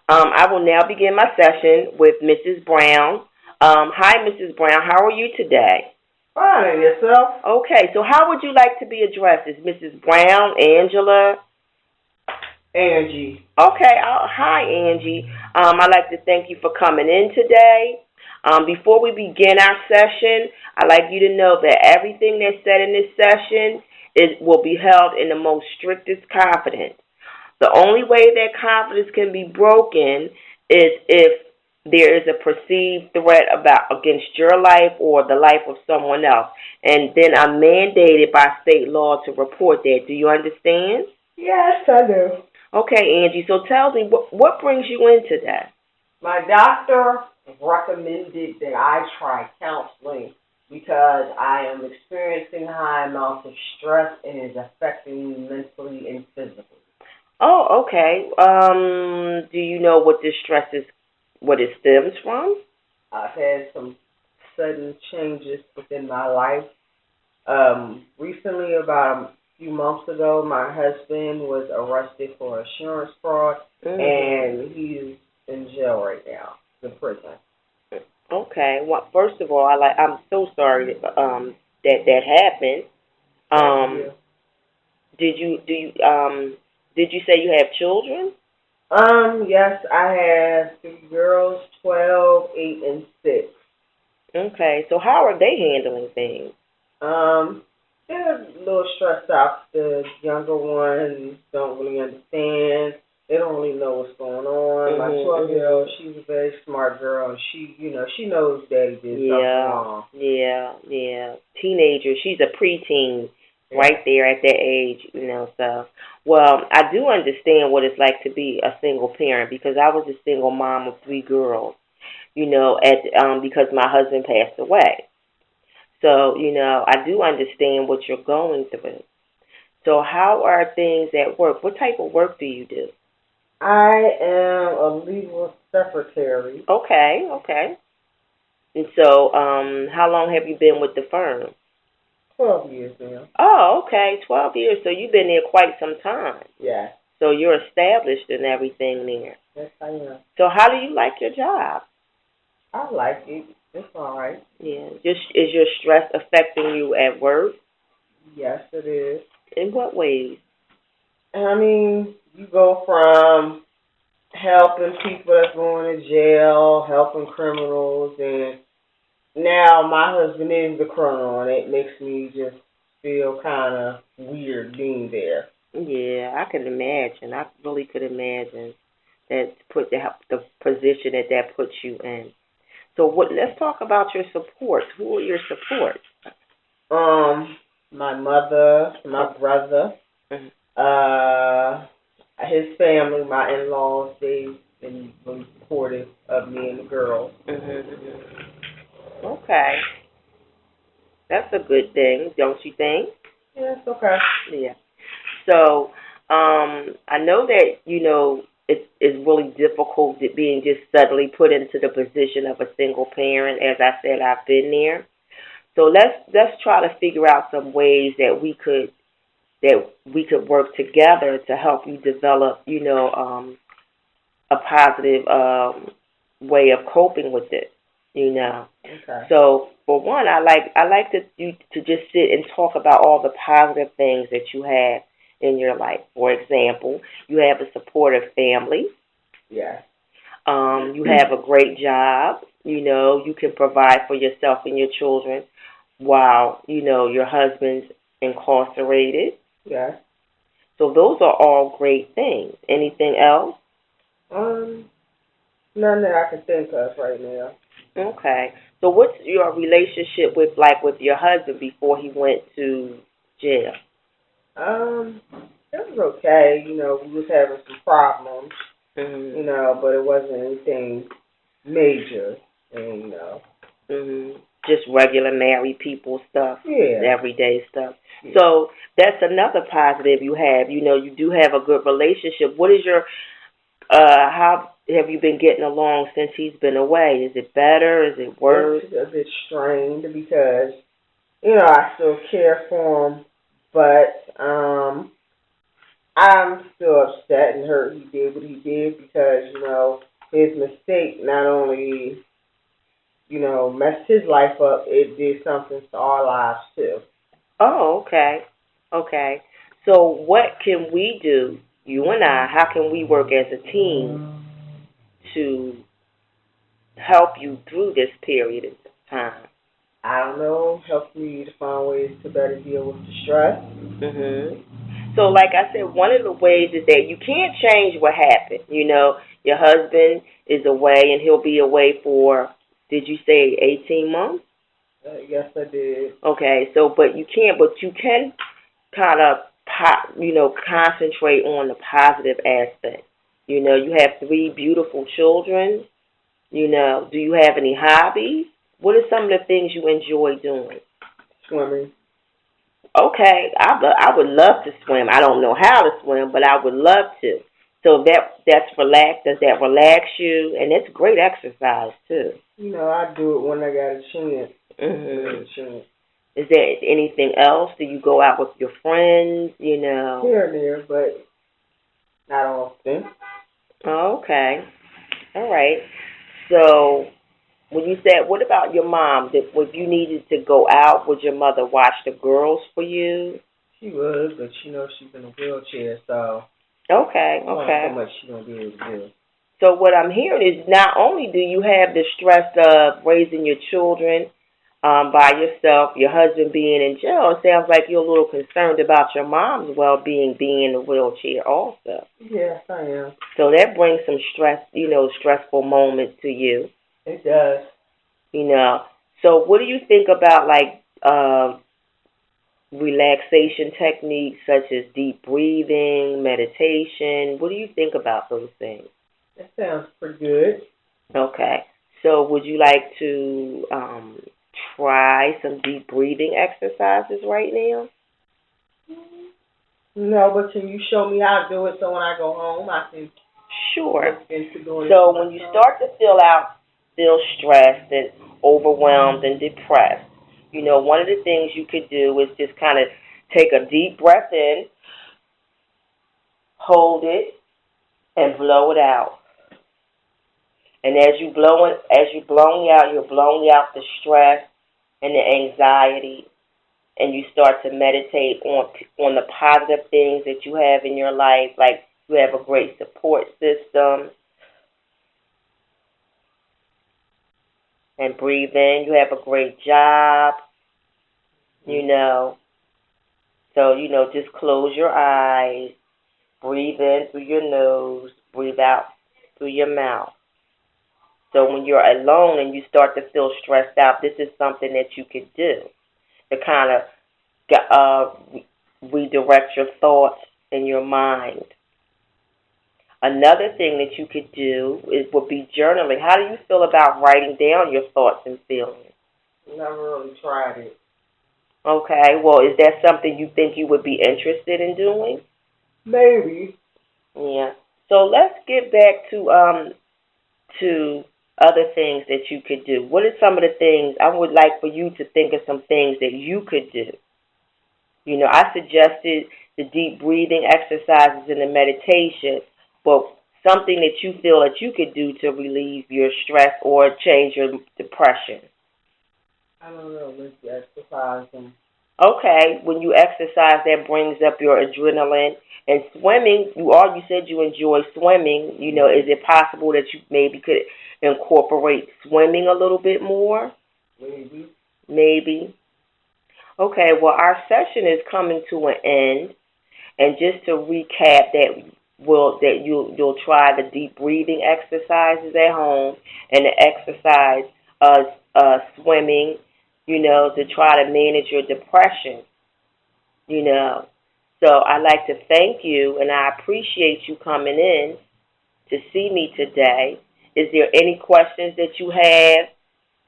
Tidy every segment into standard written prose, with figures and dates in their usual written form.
I will now begin my session with Mrs. Brown. Hi, Mrs. Brown. How are you today? Fine, and yourself? Okay, so how would you like to be addressed? Is Mrs. Brown, Angela? Angie. Okay, hi, Angie. I'd like to thank you for coming in today. Before we begin our session, I'd like you to know that everything that's said in this session will be held in the most strictest confidence. The only way that confidence can be broken is if there is a perceived threat against your life or the life of someone else. And then I'm mandated by state law to report that. Do you understand? Yes, I do. Okay, Angie, so tell me, what brings you in today? My doctor recommended that I try counseling because I am experiencing high amounts of stress and it is affecting me mentally and physically. Oh, okay. Do you know what this stress is, what it stems from? I've had some sudden changes within my life. Recently, about a few months ago, my husband was arrested for insurance fraud, and he's in jail right now, in prison. Okay. Well, first of all, I'm so sorry that happened. Thank Did you do you did you say you have children? Yes, I have three girls, 12, 8, and 6. Okay. So how are they handling things? Um, they're a little stressed out. The younger ones don't really understand. They don't really know what's going on. My 12-year-old, she's a very smart girl, and she knows daddy did something wrong. Yeah. Teenager. She's a preteen right there at that age, so well, I do understand what it's like to be a single parent because I was a single mom of three girls, because my husband passed away. So, I do understand what you're going through. So how are things at work? What type of work do you do? I am a legal secretary. Okay. And so, how long have you been with the firm? 12 years now. Oh, okay, 12 years. So you've been there quite some time. Yeah. So you're established in everything there. Yes, I am. So how do you like your job? I like it. It's all right. Yeah. Is your stress affecting you at work? Yes, it is. In what ways? I mean, you go from helping people that's going to jail, helping criminals, and now my husband is the criminal, and it makes me just feel kind of weird being there. Yeah, I can imagine. I really could imagine that put the position that puts you in. So let's talk about your supports. Who are your supports? My mother, my brother, Mhm. his family, my in-laws, they've been really supportive of me and the girls. Okay, that's a good thing, don't you think? Yeah, it's okay. Yeah. So, I know that it's really difficult being just suddenly put into the position of a single parent. As I said, I've been there. So let's try to figure out some ways that we could work together to help you develop, a positive way of coping with it. Okay. So for one, I like to just sit and talk about all the positive things that you have in your life. For example, you have a supportive family. Yeah. You have a great job. You can provide for yourself and your children while your husband's incarcerated. Yeah. So those are all great things. Anything else? Um, None that I can think of right now. Okay. So what's your relationship with your husband before he went to jail? Um, it was okay. We was having some problems. But it wasn't anything major. And. Just regular married people stuff. Yeah. Everyday stuff. Yeah. So that's another positive you have. You do have a good relationship. What is your how have you been getting along since he's been away? Is it better? Is it worse? It's a bit strained because I still care for him, but I'm still upset and hurt he did what he did because his life up, it did something to our lives too. Oh, okay. Okay. So what can we do, you and I, how can we work as a team to help you through this period of time? I don't know, helps me to find ways to better deal with the stress. Mhm. So, like I said, one of the ways is that you can't change what happened. You know, your husband is away, and he'll be away for, did you say 18 months? Yes, I did. Okay. So, but you can kind of, concentrate on the positive aspect. You know, you have three beautiful children. You know, do you have any hobbies? What are some of the things you enjoy doing? Swimming. Okay, I would love to swim. I don't know how to swim, but I would love to. So that's relax. Does that relax you? And it's great exercise too. You know, I do it when I got a chance. Mhm. A chance. Is there anything else? Do you go out with your friends? You know. Here and there, but not often. Oh, okay. All right. So when you said, what about your mom? If you needed to go out, would your mother watch the girls for you? She would, but you know she's in a wheelchair, so Okay. not so Okay. much she gonna be able to do. So what I'm hearing is not only do you have the stress of raising your children by yourself, your husband being in jail, it sounds like you're a little concerned about your mom's well-being being in a wheelchair also. Yes, I am. So that brings some stress, stressful moments to you. It does. You know. So what do you think about like relaxation techniques such as deep breathing, meditation? What do you think about those things? That sounds pretty good. Okay. So would you like to try some deep breathing exercises right now? No, but can you show me how to do it so when I go home I can Sure. look into doing it? So when you start to feel stressed and overwhelmed and depressed, one of the things you could do is just kind of take a deep breath in, hold it, and blow it out. And as you're blowing out, you're blowing out the stress and the anxiety, and you start to meditate on the positive things that you have in your life, like you have a great support system. And breathe in. You have a great job, So, just close your eyes. Breathe in through your nose. Breathe out through your mouth. So when you're alone and you start to feel stressed out, this is something that you could do to kind of redirect your thoughts and your mind. Another thing that you could do would be journaling. How do you feel about writing down your thoughts and feelings? Never really tried it. Okay, well, is that something you think you would be interested in doing? Maybe. Yeah. So let's get back to other things that you could do. What are some of the things I would like for you to think of some things that you could do? I suggested the deep breathing exercises and the meditation, but something that you feel that you could do to relieve your stress or change your depression. I don't know, let's exercise them. Okay, when you exercise, that brings up your adrenaline. And swimming, you said you enjoy swimming. Is it possible that you maybe could incorporate swimming a little bit more? Maybe. Maybe. Okay, well, our session is coming to an end. And just to recap, you'll try the deep breathing exercises at home and the exercise swimming, to try to manage your depression, So I'd like to thank you, and I appreciate you coming in to see me today. Is there any questions that you have?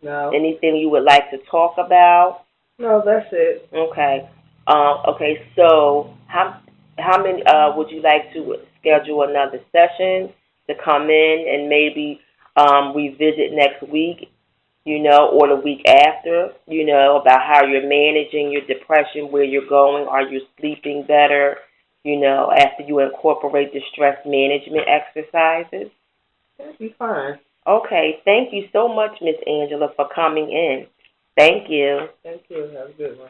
No. Anything you would like to talk about? No, that's it. Okay. Okay, so how many would you like to schedule another session to come in and maybe revisit next week, or the week after, about how you're managing your depression, where you're going, are you sleeping better, after you incorporate the stress management exercises? That'd be fine. Okay, thank you so much, Miss Angela, for coming in. Thank you. Thank you. Have a good one.